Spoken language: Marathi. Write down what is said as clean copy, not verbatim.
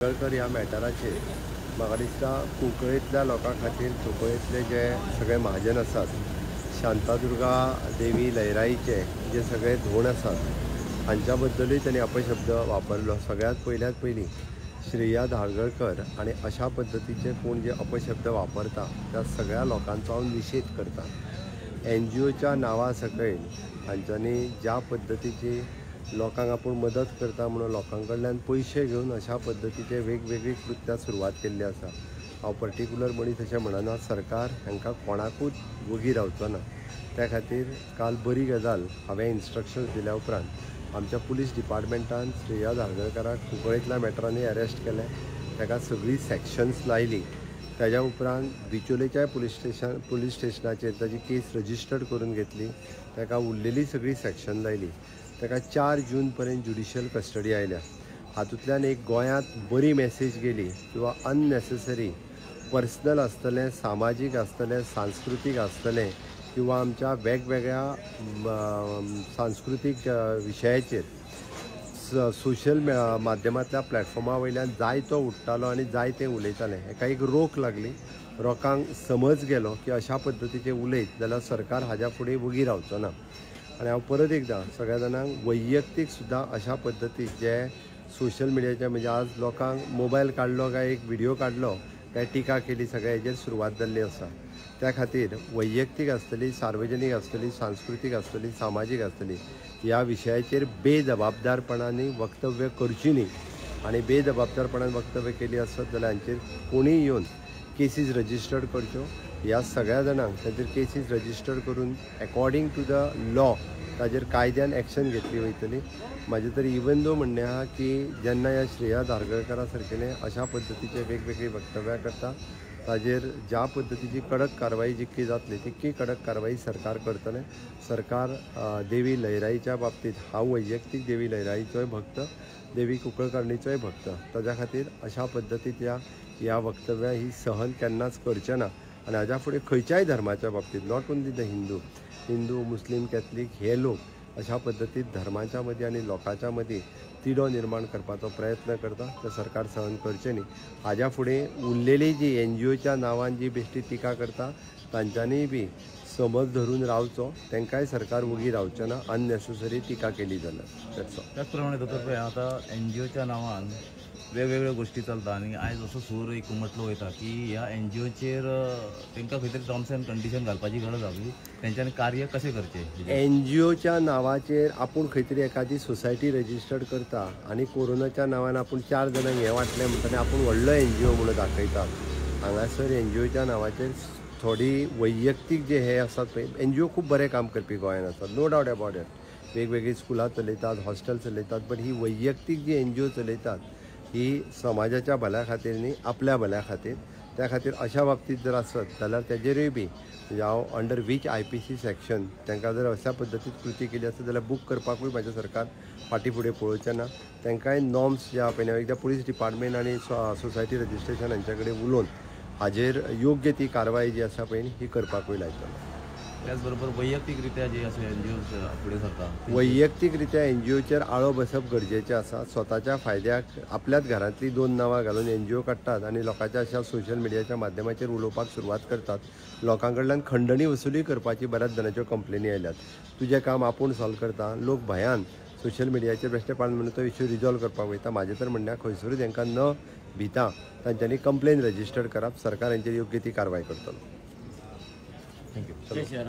धारगळकर ह्या मॅटराचेर म्हाका दिसता कुंकळेंतल्या लोकां खातीर कुंकळेंतले जे सगळे महाजन आसात, शांतादुर्गा देवी लयराईचे जे सगळे धोंड आसात हांच्या बद्दलूय तांणी अपशब्द वापरलो। सगळ्यात पयली श्रेया धारगळकर आनी अशा पद्दतीचे कोण जे अपशब्द वापरता त्या सगळ्या लोकांचो हांव निशेध करता। NGOच्या नांवा सकयल हांच्यांनी ज्या पद्दतीची लोकांक आपूण मदत करता म्हणून लोकां कडल्यान पयशे घेवन अशा पद्दतीचे वेगवेगळी कृत्यां सुरवात केल्ली आसा। हांव पर्टिक्युलर मनीस अशें म्हणना, सरकार हांकां कोणाकूच वगी रावचो ना। त्या खातीर काल बरी गजाल हांवें इन्स्ट्रक्शन्स दिल्या उपरांत आमच्या पुलीस डिपार्टमेंटान श्रेया धारगळकराक कुंकळेंतल्या मॅटरांनी अरेस्ट केलें, ताका सगळी सॅक्शन्स लायली। ताज्या उपरांत बिचोलेच्या पुलीस स्टेशनाचेर ताजी केस रजिस्टर्ड करून घेतली, ताका उरलेली सगळी सॅक्शन लायली। ताका 4 जून पर्यंत ज्युडिशियल कस्टडी आयल्या। हातूंतल्यान एक गोंयांत बरी मॅसेज गेली किंवा अननेसेसरी पर्सनल आसतलें, सामाजीक आसतलें, सांस्कृतीक आसतलें किंवा आमच्या वेगवेगळ्या सांस्कृतीक विशयाचेर सोशल माध्यमांतल्या प्लॅटफॉर्मा वयल्यान जाय तो उठतालो आनी जाय तें उलयतालें। हाका एक रोख लागली, लोकांक समज गेलो की अशा पद्दतीचे उलयत जाल्यार सरकार हाज्या फुडें वगी रावचो ना। आनी हांव परत एकदां सगळ्या जाणांक वैयक्तीक सुद्दां अशा पद्दतीक जे सोशल मिडियाचे म्हणजे आज लोकांक मोबायल काडलो काय एक व्हिडिओ काडलो काय टिका केली, सगळ्या हेजेर सुरवात जाल्ली आसा। त्या खातीर वैयक्तीक आसतली, सार्वजनीक आसतली, सांस्कृतीक आसतली, सामाजीक आसतली, ह्या विशयाचेर बेजबाबदारपणांनी वक्तव्य करची न्ही। आनी बेजबाबदारपणान वक्तव्य केली आसत जाल्यार हांचेर कोणीय येवन केसीस रजिस्टर्ड करच्यो। ह्या सगळ्या जाणांक ताचेर केसीस रजिस्टर्ड करून अकॉर्डिंग टू द लॉ ताचेर कायद्यान एक्शन घेतली वयतली। म्हाजें तरी इवन दो म्हणणें आहा की जेन्ना ह्या श्रेया धारगळकरा सारकेले अशा पद्दतीचे वेगवेगळी वक्तव्यां करता ताचेर ज्या पद्दतीची कडक कारवाई जितकी जातली तितकी कडक कारवाई सरकार करतलें। सरकार देवी लयराईच्या बाबतींत हांव वैयक्तीक देवी लयराईचोय भक्त, देवी कुंकळकर्णीचोय भक्त, ताज्या खातीर अशा पद्दतीच्या ह्या वक्तव्यां ही सहन केन्नाच करचें ना। आनी हाज्या फुडें खंयच्याय धर्माच्या बाबतींत, not only the Hindu, Muslim, Catholic हे लोक अशा पद्दतीन धर्माच्या मदीं आनी लोकांच्या मदीं तिडो निर्माण करपाचो प्रयत्न करता ते सरकार सहन करचें न्ही। हाज्या फुडें उरलेली जी NGOच्या नांवान जी बेश्टी टिका करता तांच्यांनीय बी समज धरून रावचो, तांकांय सरकार वगी रावचें ना अननेसेसरी टिका केली जाल्यार। त्याच प्रमाणे दोतोर आता NGOच्या नांवान वेगवेगळ्यो गोष्टी चलता आनी आयज असो सूर एक उमटलो वयता की ह्या NGOचेर तांकां खंय तरी टर्म्स एंड कंडिशन घालपाची गरज आसा, तेंच्यांनी कार्य कशें करचें। NGOच्या नांवाचेर आपूण खंय तरी एखादी सोसायटी रजिस्टर्ड करता आनी कोरोनाच्या नांवान आपूण 4 जाणांक हें वाटलें म्हणटना आपूण व्हडलो NGO म्हणून दाखयतात। हांगासर NGOच्या नांवाचेर थोडी वैयक्तीक जे हे आसात पळय, NGO खूब बरें काम करपी गोंयांत आसात, नो डावट अबावट इट। वेगवेगळी स्कुलां चलयतात, हॉस्टेल चलयतात, बट ही वैयक्तीक जी NGO चलयतात ही समाजाच्या भल्या खातीर न्ही, आपल्या भल्या खातीर। त्या खातीर अशा बाबतींत जर आसत जाल्यार तेजेरूय बी हांव अंडर वीच IPC सेक्शन तांकां जर अशा पद्दतीन कृती केली आसत जाल्यार बूक करपाकूय म्हाजें सरकार फाटीं फुडें पळोवचें ना। तांकांय नॉर्म्स जे आहा पळय एकदां पुलीस डिपार्टमेंट आनी सोसायटी रजिस्ट्रेशन हांचे कडेन उलोवन हाजेर योग्य ती कारवाई जी आसा पळय ही करपाकूय लायतलो। त्याचबरोबर वैयक्तीकरित्या जे असे NGO फुडें सरता, वैयक्तीकरित्या NGOचेर आळो बसप गरजेचें आसा। स्वताच्या फायद्याक आपल्याच घरांतली 2 नांवां घालून NGO काडटात आनी लोकांच्या अशा सोशल मिडियाच्या माध्यमाचेर उलोवपाक सुरवात करतात। लोकां कडल्यान खंडणी वसुली करपाची बऱ्याच जाणांच्यो कंप्लेनी आयल्यात। तुजें काम आपूण सॉल्व करता, लोक भयान सोशल मिडियाचेर बेश्टेपण म्हणून तो इश्यू रिजॉल्व करपाक वयता। म्हाजें तर म्हणणें खंयसरूच हांकां न भिता तांच्यांनी कंप्लेन रजिस्टर्ड करप, सरकार हांचेर योग्य ती कारवाय करतलो। थँक्यू।